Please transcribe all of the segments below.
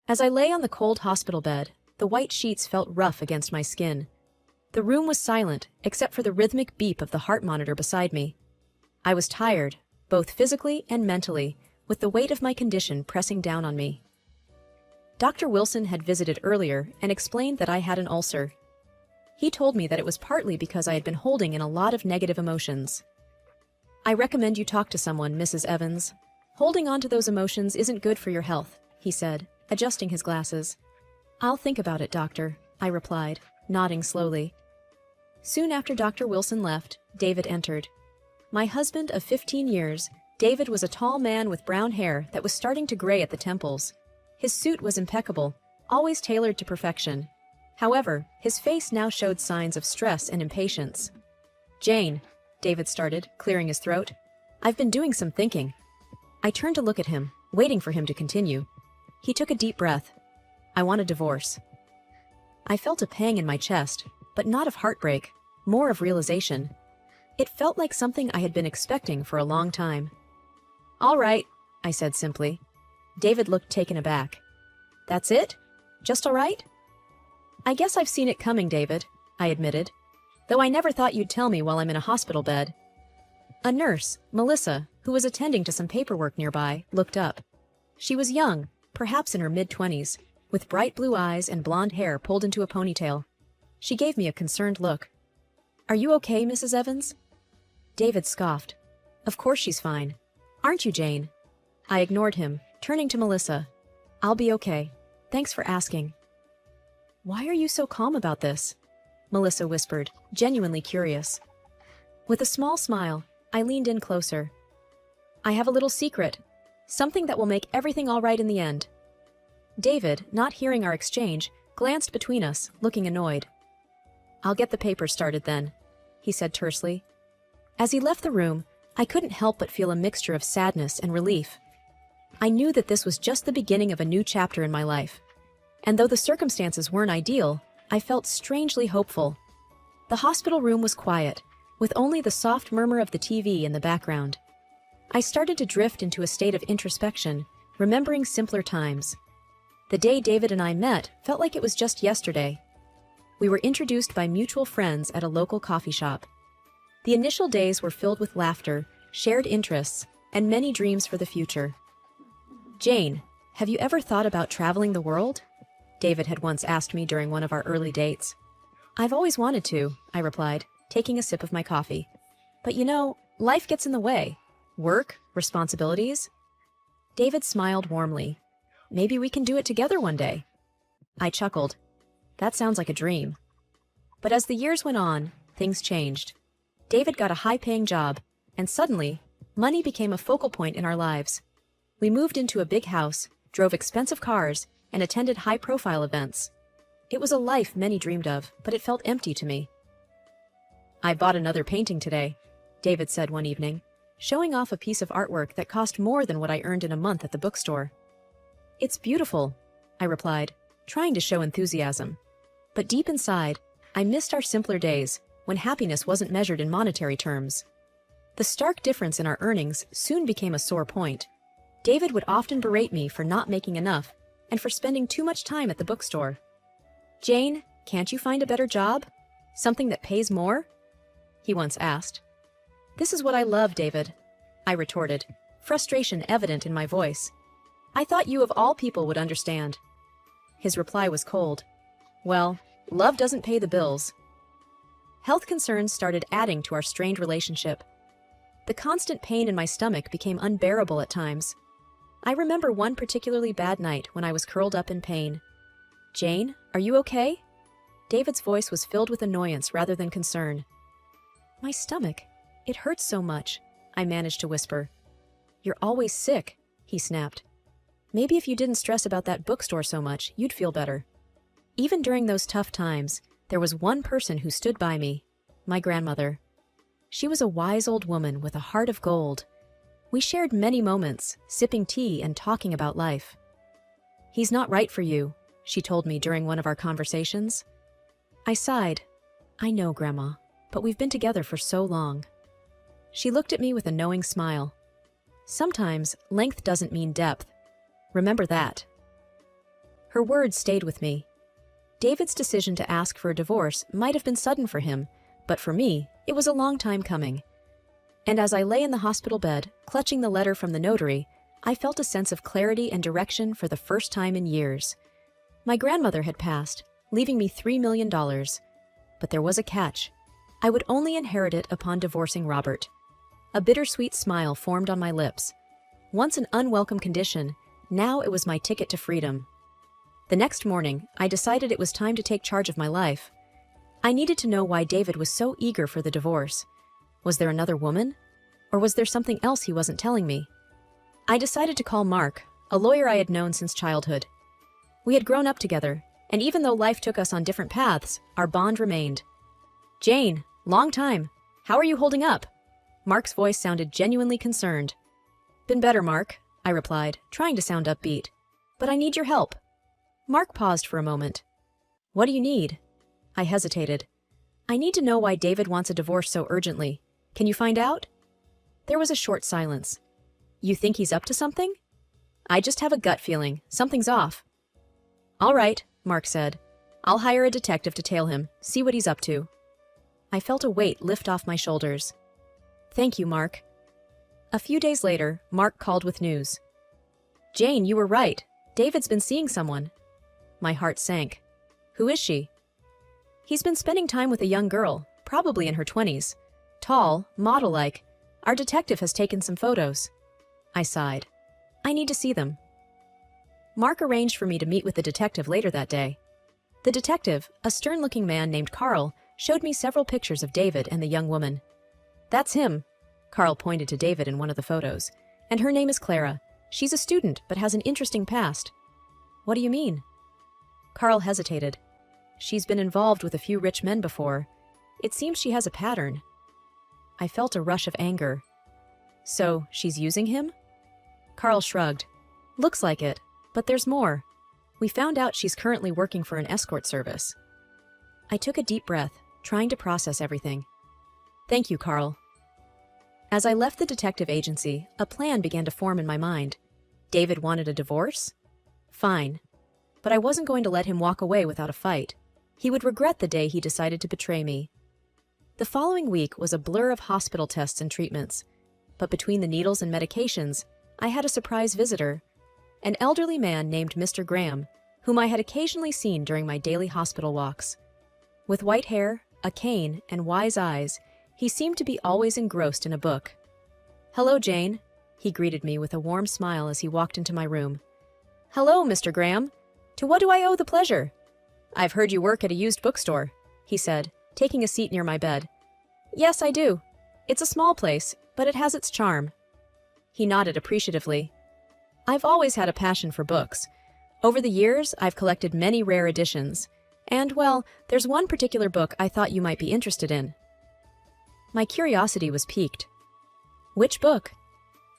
As I lay on the cold hospital bed, the white sheets felt rough against my skin. The room was silent, except for the rhythmic beep of the heart monitor beside me. I was tired, both physically and mentally, with the weight of my condition pressing down on me. Dr. Wilson had visited earlier and explained that I had an ulcer. He told me that it was partly because I had been holding in a lot of negative emotions. "I recommend you talk to someone, Mrs. Evans. Holding on to those emotions isn't good for your health," he said, adjusting his glasses. "I'll think about it, doctor," I replied, nodding slowly. Soon after Dr. Wilson left, David entered. My husband of 15 years, David was a tall man with brown hair that was starting to gray at the temples. His suit was impeccable, always tailored to perfection. However, his face now showed signs of stress and impatience. "Jane," David started, clearing his throat, "I've been doing some thinking." I turned to look at him, waiting for him to continue. He took a deep breath. "I want a divorce." I felt a pang in my chest, but not of heartbreak, more of realization. It felt like something I had been expecting for a long time. "All right," I said simply. David looked taken aback. "That's it? Just all right?" "I guess I've seen it coming, David," I admitted, "though I never thought you'd tell me while I'm in a hospital bed." A nurse, Melissa, who was attending to some paperwork nearby, looked up. She was young, perhaps in her mid-20s, with bright blue eyes and blonde hair pulled into a ponytail. She gave me a concerned look. "Are you okay, Mrs. Evans?" David scoffed. "Of course she's fine. Aren't you, Jane?" I ignored him, turning to Melissa. "I'll be okay. Thanks for asking." "Why are you so calm about this?" Melissa whispered, genuinely curious. With a small smile, I leaned in closer. "I have a little secret. Something that will make everything all right in the end." David, not hearing our exchange, glanced between us, looking annoyed. "I'll get the papers started then," he said tersely. As he left the room, I couldn't help but feel a mixture of sadness and relief. I knew that this was just the beginning of a new chapter in my life. And though the circumstances weren't ideal, I felt strangely hopeful. The hospital room was quiet, with only the soft murmur of the TV in the background. I started to drift into a state of introspection, remembering simpler times. The day David and I met felt like it was just yesterday. We were introduced by mutual friends at a local coffee shop. The initial days were filled with laughter, shared interests, and many dreams for the future. "Jane, have you ever thought about traveling the world?" David had once asked me during one of our early dates. "I've always wanted to," I replied, taking a sip of my coffee. "But you know, life gets in the way. Work, responsibilities." David smiled warmly. "Maybe we can do it together one day." I chuckled. That sounds like a dream. But as the years went on, things changed. David got a high-paying job, and suddenly, money became a focal point in our lives. We moved into a big house, drove expensive cars, and attended high-profile events. It was a life many dreamed of, but it felt empty to me. "I bought another painting today," David said one evening, showing off a piece of artwork that cost more than what I earned in a month at the bookstore. "It's beautiful," I replied, trying to show enthusiasm. But deep inside, I missed our simpler days, when happiness wasn't measured in monetary terms. The stark difference in our earnings soon became a sore point. David would often berate me for not making enough, and for spending too much time at the bookstore. "Jane, can't you find a better job? Something that pays more?" he once asked. "This is what I love, David," I retorted, frustration evident in my voice. "I thought you of all people would understand." His reply was cold. "Well, love doesn't pay the bills." Health concerns started adding to our strained relationship. The constant pain in my stomach became unbearable at times. I remember one particularly bad night when I was curled up in pain. "Jane, are you okay?" David's voice was filled with annoyance rather than concern. "My stomach. It hurts so much," I managed to whisper. "You're always sick," he snapped. "Maybe if you didn't stress about that bookstore so much, you'd feel better." Even during those tough times, there was one person who stood by me, my grandmother. She was a wise old woman with a heart of gold. We shared many moments, sipping tea and talking about life. "He's not right for you," she told me during one of our conversations. I sighed. "I know, Grandma, but we've been together for so long." She looked at me with a knowing smile. "Sometimes, length doesn't mean depth. Remember that." Her words stayed with me. David's decision to ask for a divorce might have been sudden for him, but for me, it was a long time coming. And as I lay in the hospital bed, clutching the letter from the notary, I felt a sense of clarity and direction for the first time in years. My grandmother had passed, leaving me $3 million. But there was a catch. I would only inherit it upon divorcing Robert. A bittersweet smile formed on my lips. Once an unwelcome condition, now it was my ticket to freedom. The next morning, I decided it was time to take charge of my life. I needed to know why David was so eager for the divorce. Was there another woman? Or was there something else he wasn't telling me? I decided to call Mark, a lawyer I had known since childhood. We had grown up together, and even though life took us on different paths, our bond remained. "Jane, long time. How are you holding up?" Mark's voice sounded genuinely concerned. "Been better, Mark," I replied, trying to sound upbeat. "But I need your help." Mark paused for a moment. "What do you need?" I hesitated. "I need to know why David wants a divorce so urgently. Can you find out?" There was a short silence. "You think he's up to something?" "I just have a gut feeling. Something's off." "All right," Mark said. "I'll hire a detective to tail him, see what he's up to." I felt a weight lift off my shoulders. "Thank you, Mark." A few days later, Mark called with news. "Jane, you were right. David's been seeing someone." My heart sank. "Who is she?" "He's been spending time with a young girl, probably in her 20s. Tall, model-like. Our detective has taken some photos." I sighed. "I need to see them." Mark arranged for me to meet with the detective later that day. The detective, a stern-looking man named Carl, showed me several pictures of David and the young woman. "That's him." Carl pointed to David in one of the photos. "And her name is Clara. She's a student, but has an interesting past." "What do you mean?" Carl hesitated. "She's been involved with a few rich men before. It seems she has a pattern." I felt a rush of anger. "So, she's using him?" Carl shrugged. "Looks like it, but there's more. We found out she's currently working for an escort service." I took a deep breath, trying to process everything. "Thank you, Carl." As I left the detective agency, a plan began to form in my mind. David wanted a divorce? Fine. But I wasn't going to let him walk away without a fight. He would regret the day he decided to betray me. The following week was a blur of hospital tests and treatments. But between the needles and medications, I had a surprise visitor, an elderly man named Mr. Graham, whom I had occasionally seen during my daily hospital walks. With white hair, a cane, and wise eyes, he seemed to be always engrossed in a book. "Hello, Jane," he greeted me with a warm smile as he walked into my room. "Hello, Mr. Graham. To what do I owe the pleasure?" "I've heard you work at a used bookstore," he said, taking a seat near my bed. "Yes, I do. It's a small place, but it has its charm." He nodded appreciatively. "I've always had a passion for books. Over the years, I've collected many rare editions. And, well, there's one particular book I thought you might be interested in." My curiosity was piqued. "Which book?"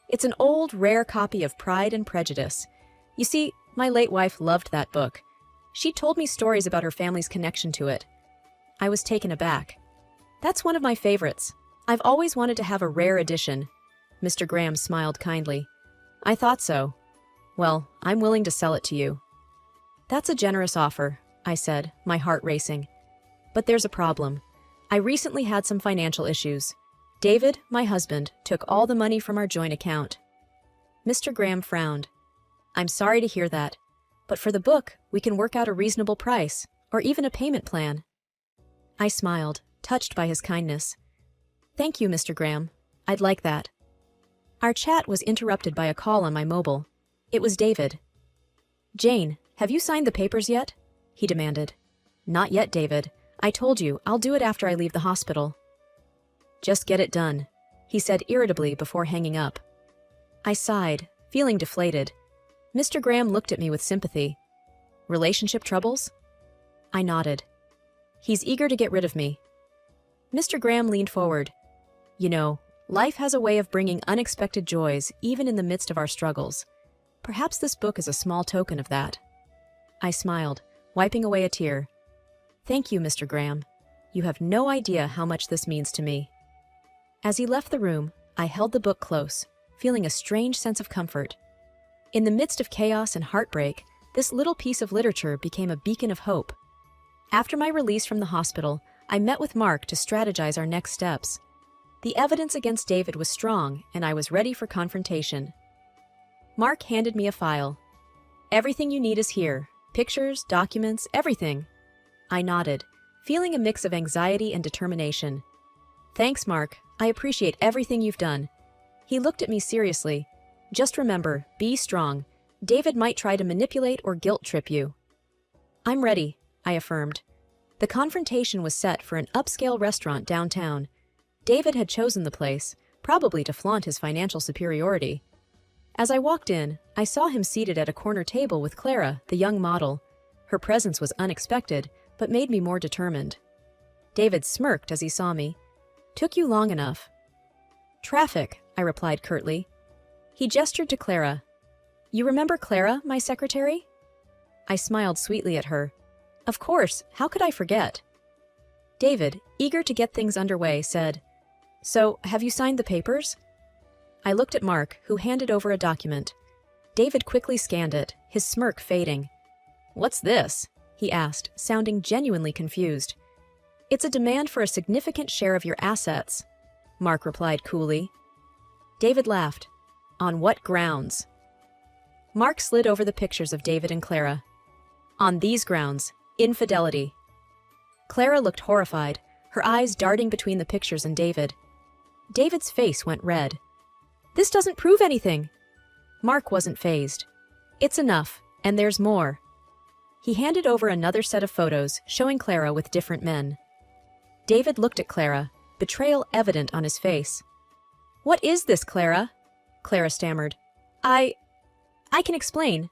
"It's an old, rare copy of Pride and Prejudice. You see, my late wife loved that book. She told me stories about her family's connection to it." I was taken aback. "That's one of my favorites. I've always wanted to have a rare edition." Mr. Graham smiled kindly. "I thought so. Well, I'm willing to sell it to you." "That's a generous offer," I said, my heart racing. "But there's a problem. I recently had some financial issues. David, my husband, took all the money from our joint account." Mr. Graham frowned. "I'm sorry to hear that, but for the book, we can work out a reasonable price, or even a payment plan." I smiled, touched by his kindness. "Thank you, Mr. Graham. I'd like that." Our chat was interrupted by a call on my mobile. It was David. "Jane, have you signed the papers yet?" he demanded. "Not yet, David. I told you, I'll do it after I leave the hospital." "Just get it done," he said irritably before hanging up. I sighed, feeling deflated. Mr. Graham looked at me with sympathy. "Relationship troubles?" I nodded. "He's eager to get rid of me." Mr. Graham leaned forward. "You know, life has a way of bringing unexpected joys even in the midst of our struggles. Perhaps this book is a small token of that." I smiled, wiping away a tear. "Thank you, Mr. Graham. You have no idea how much this means to me." As he left the room, I held the book close, feeling a strange sense of comfort. In the midst of chaos and heartbreak, this little piece of literature became a beacon of hope. After my release from the hospital, I met with Mark to strategize our next steps. The evidence against David was strong, and I was ready for confrontation. Mark handed me a file. "Everything you need is here. Pictures, documents, everything." I nodded, feeling a mix of anxiety and determination. "Thanks, Mark. I appreciate everything you've done." He looked at me seriously. "Just remember, be strong. David might try to manipulate or guilt trip you." "I'm ready," I affirmed. The confrontation was set for an upscale restaurant downtown. David had chosen the place, probably to flaunt his financial superiority. As I walked in, I saw him seated at a corner table with Clara, the young model. Her presence was unexpected, but made me more determined. David smirked as he saw me. "Took you long enough." "Traffic," I replied curtly. He gestured to Clara. "You remember Clara, my secretary?" I smiled sweetly at her. "Of course, how could I forget?" David, eager to get things underway, said, "So, have you signed the papers?" I looked at Mark, who handed over a document. David quickly scanned it, his smirk fading. "What's this?" he asked, sounding genuinely confused. "It's a demand for a significant share of your assets," Mark replied coolly. David laughed. "On what grounds?" Mark slid over the pictures of David and Clara. "On these grounds, infidelity." Clara looked horrified, her eyes darting between the pictures and David. David's face went red. "This doesn't prove anything." Mark wasn't fazed. "It's enough, and there's more." He handed over another set of photos showing Clara with different men. David looked at Clara, betrayal evident on his face. "What is this, Clara?" Clara stammered. I can explain."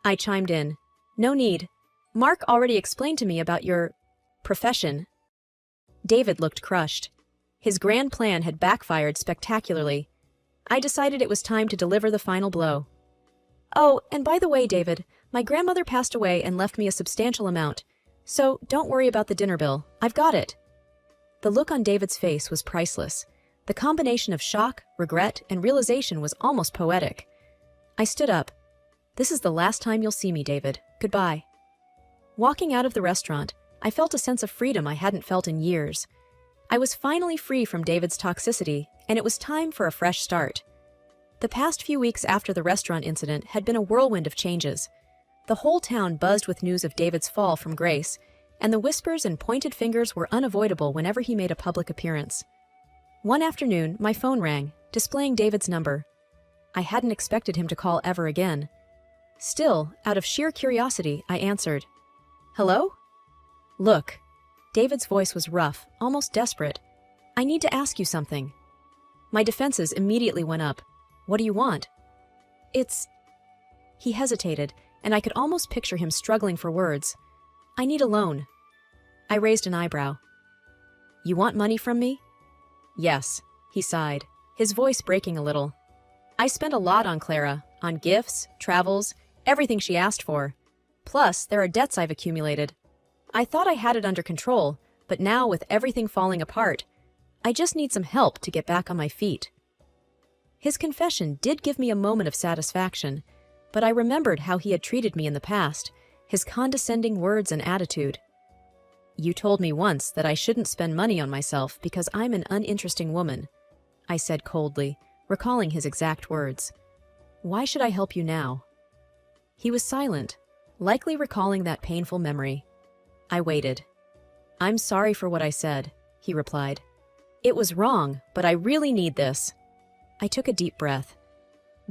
I chimed in. "No need. Mark already explained to me about your profession." David looked crushed. His grand plan had backfired spectacularly. I decided it was time to deliver the final blow. "Oh, and by the way, David, my grandmother passed away and left me a substantial amount. So don't worry about the dinner bill. I've got it." The look on David's face was priceless. The combination of shock, regret, and realization was almost poetic. I stood up. "This is the last time you'll see me, David. Goodbye." Walking out of the restaurant, I felt a sense of freedom I hadn't felt in years. I was finally free from David's toxicity, and it was time for a fresh start. The past few weeks after the restaurant incident had been a whirlwind of changes. The whole town buzzed with news of David's fall from grace, and the whispers and pointed fingers were unavoidable whenever he made a public appearance. One afternoon, my phone rang, displaying David's number. I hadn't expected him to call ever again. Still, out of sheer curiosity, I answered. "Hello?" "Look." David's voice was rough, almost desperate. "I need to ask you something." My defenses immediately went up. "What do you want?" "It's..." He hesitated, and I could almost picture him struggling for words. "I need a loan." I raised an eyebrow. "You want money from me?" "Yes," he sighed, his voice breaking a little. "I spent a lot on Clara, on gifts, travels, everything she asked for. Plus, there are debts I've accumulated. I thought I had it under control, but now with everything falling apart, I just need some help to get back on my feet." His confession did give me a moment of satisfaction, but I remembered how he had treated me in the past, his condescending words and attitude. "You told me once that I shouldn't spend money on myself because I'm an uninteresting woman," I said coldly, recalling his exact words. "Why should I help you now?" He was silent, likely recalling that painful memory. I waited. "I'm sorry for what I said," he replied. "It was wrong, but I really need this." I took a deep breath.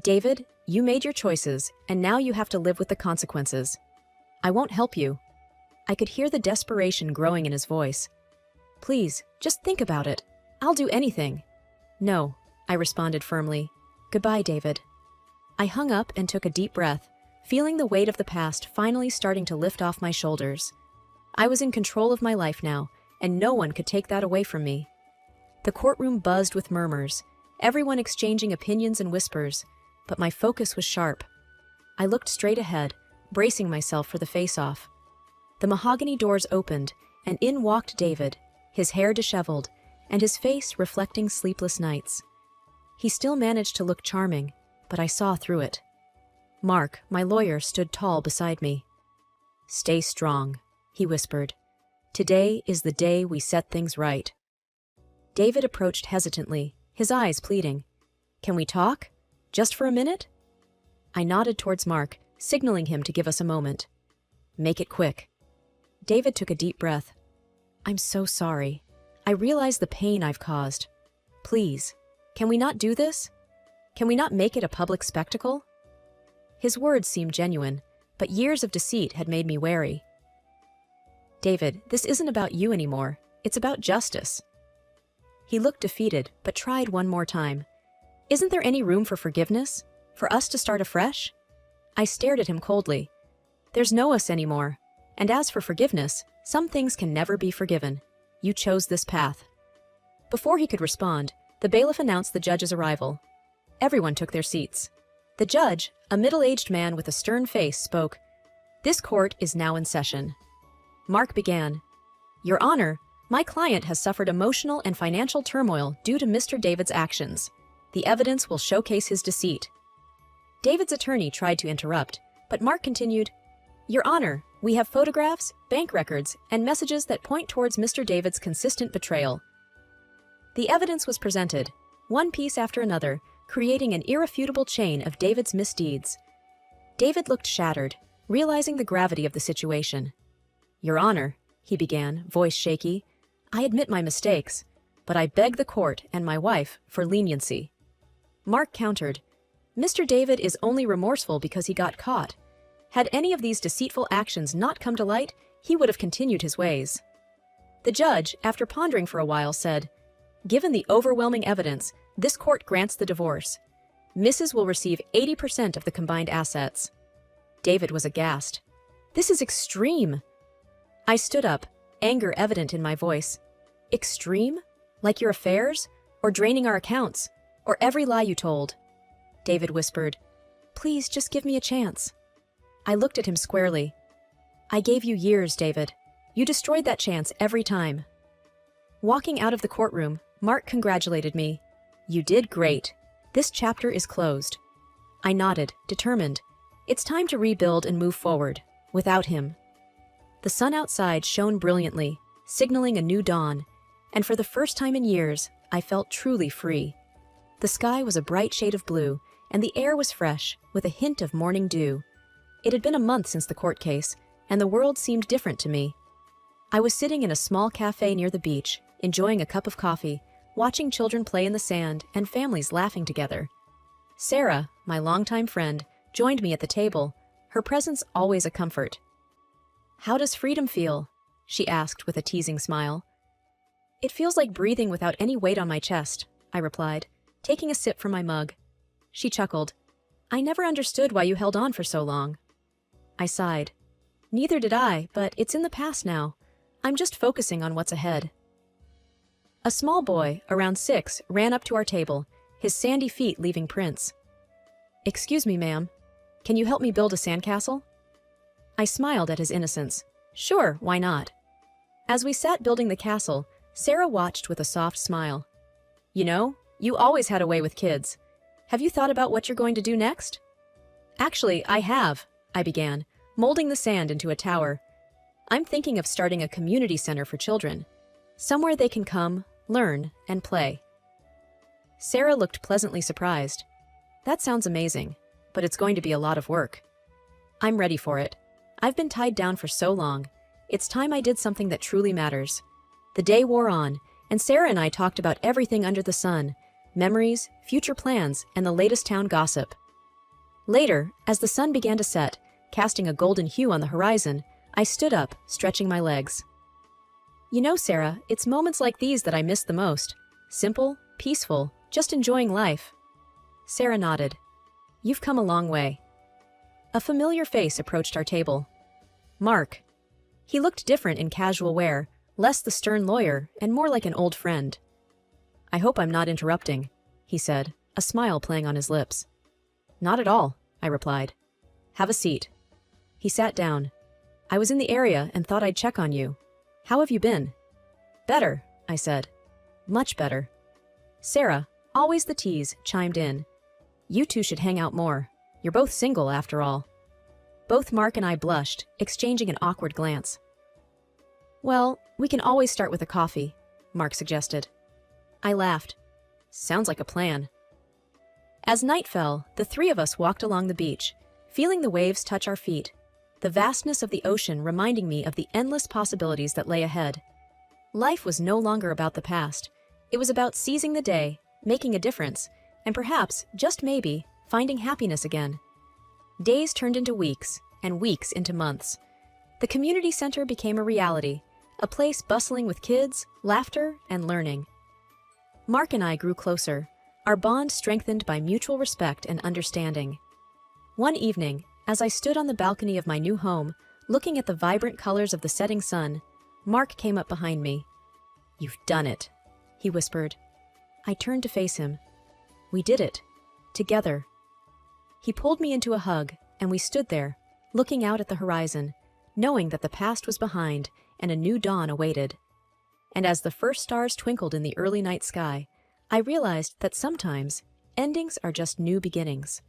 "David, you made your choices, and now you have to live with the consequences. I won't help you." I could hear the desperation growing in his voice. "Please, just think about it. I'll do anything." "No," I responded firmly. "Goodbye, David." I hung up and took a deep breath, feeling the weight of the past finally starting to lift off my shoulders. I was in control of my life now, and no one could take that away from me. The courtroom buzzed with murmurs, everyone exchanging opinions and whispers, but my focus was sharp. I looked straight ahead, bracing myself for the face-off. The mahogany doors opened, and in walked David, his hair disheveled, and his face reflecting sleepless nights. He still managed to look charming, but I saw through it. Mark, my lawyer, stood tall beside me. "Stay strong," he whispered. "Today is the day we set things right." David approached hesitantly, his eyes pleading. "Can we talk? Just for a minute?" I nodded towards Mark, signaling him to give us a moment. "Make it quick." David took a deep breath. "I'm so sorry. I realize the pain I've caused. Please, can we not do this? Can we not make it a public spectacle?" His words seemed genuine, but years of deceit had made me wary. "David, this isn't about you anymore. It's about justice." He looked defeated, but tried one more time. "Isn't there any room for forgiveness? For us to start afresh?" I stared at him coldly. "There's no us anymore. And as for forgiveness, some things can never be forgiven. You chose this path." Before he could respond, the bailiff announced the judge's arrival. Everyone took their seats. The judge, a middle-aged man with a stern face, spoke. "This court is now in session." Mark began. "Your Honor, my client has suffered emotional and financial turmoil due to Mr. David's actions. The evidence will showcase his deceit." David's attorney tried to interrupt, but Mark continued, "Your Honor, we have photographs, bank records, and messages that point towards Mr. David's consistent betrayal." The evidence was presented, one piece after another, creating an irrefutable chain of David's misdeeds. David looked shattered, realizing the gravity of the situation. "Your Honor," he began, voice shaky, "I admit my mistakes, but I beg the court and my wife for leniency." Mark countered, "Mr. David is only remorseful because he got caught. Had any of these deceitful actions not come to light, he would have continued his ways." The judge, after pondering for a while, said, "Given the overwhelming evidence, this court grants the divorce. Mrs. will receive 80% of the combined assets." David was aghast. "This is extreme." I stood up, anger evident in my voice. "Extreme? Like your affairs? Or draining our accounts? Or every lie you told?" David whispered, "Please just give me a chance." I looked at him squarely. "I gave you years, David. You destroyed that chance every time." Walking out of the courtroom, Mark congratulated me. "You did great. This chapter is closed." I nodded, determined. It's time to rebuild and move forward, without him. The sun outside shone brilliantly, signaling a new dawn, and for the first time in years, I felt truly free. The sky was a bright shade of blue, and the air was fresh, with a hint of morning dew. It had been a month since the court case, and the world seemed different to me. I was sitting in a small cafe near the beach, enjoying a cup of coffee, watching children play in the sand and families laughing together. Sarah, my longtime friend, joined me at the table, her presence always a comfort. "How does freedom feel?" she asked with a teasing smile. "It feels like breathing without any weight on my chest," I replied, taking a sip from my mug. She chuckled. "I never understood why you held on for so long." I sighed. "Neither did I, but it's in the past now. I'm just focusing on what's ahead." A small boy, around 6, ran up to our table, his sandy feet leaving prints. "Excuse me, ma'am. Can you help me build a sandcastle?" I smiled at his innocence. "Sure, why not?" As we sat building the castle, Sarah watched with a soft smile. "You know, you always had a way with kids. Have you thought about what you're going to do next?" "Actually, I have," I began, molding the sand into a tower. "I'm thinking of starting a community center for children. Somewhere they can come, learn, and play." Sarah looked pleasantly surprised. "That sounds amazing, but it's going to be a lot of work." "I'm ready for it. I've been tied down for so long. It's time I did something that truly matters." The day wore on, and Sarah and I talked about everything under the sun, memories, future plans, and the latest town gossip. Later, as the sun began to set, casting a golden hue on the horizon, I stood up, stretching my legs. "You know, Sarah, it's moments like these that I miss the most. Simple, peaceful, just enjoying life." Sarah nodded. "You've come a long way." A familiar face approached our table. Mark. He looked different in casual wear, less the stern lawyer, and more like an old friend. "I hope I'm not interrupting," he said, a smile playing on his lips. "Not at all," I replied. "Have a seat." He sat down. "I was in the area and thought I'd check on you. How have you been?" "Better," I said. "Much better." Sarah, always the tease, chimed in. "You two should hang out more. You're both single, after all. Both Mark and I blushed, exchanging an awkward glance. Well, we can always start with a coffee, Mark suggested. I laughed. Sounds like a plan. As night fell, the three of us walked along the beach, feeling the waves touch our feet, the vastness of the ocean reminding me of the endless possibilities that lay ahead. Life was no longer about the past. It was about seizing the day, making a difference, and perhaps, just maybe, finding happiness again. Days turned into weeks, and weeks into months. The community center became a reality, a place bustling with kids, laughter, and learning. Mark and I grew closer, our bond strengthened by mutual respect and understanding. One evening, as I stood on the balcony of my new home, looking at the vibrant colors of the setting sun, Mark came up behind me. "You've done it," he whispered. I turned to face him. We did it. Together. He pulled me into a hug, and we stood there, looking out at the horizon, knowing that the past was behind and a new dawn awaited. And as the first stars twinkled in the early night sky, I realized that sometimes endings are just new beginnings.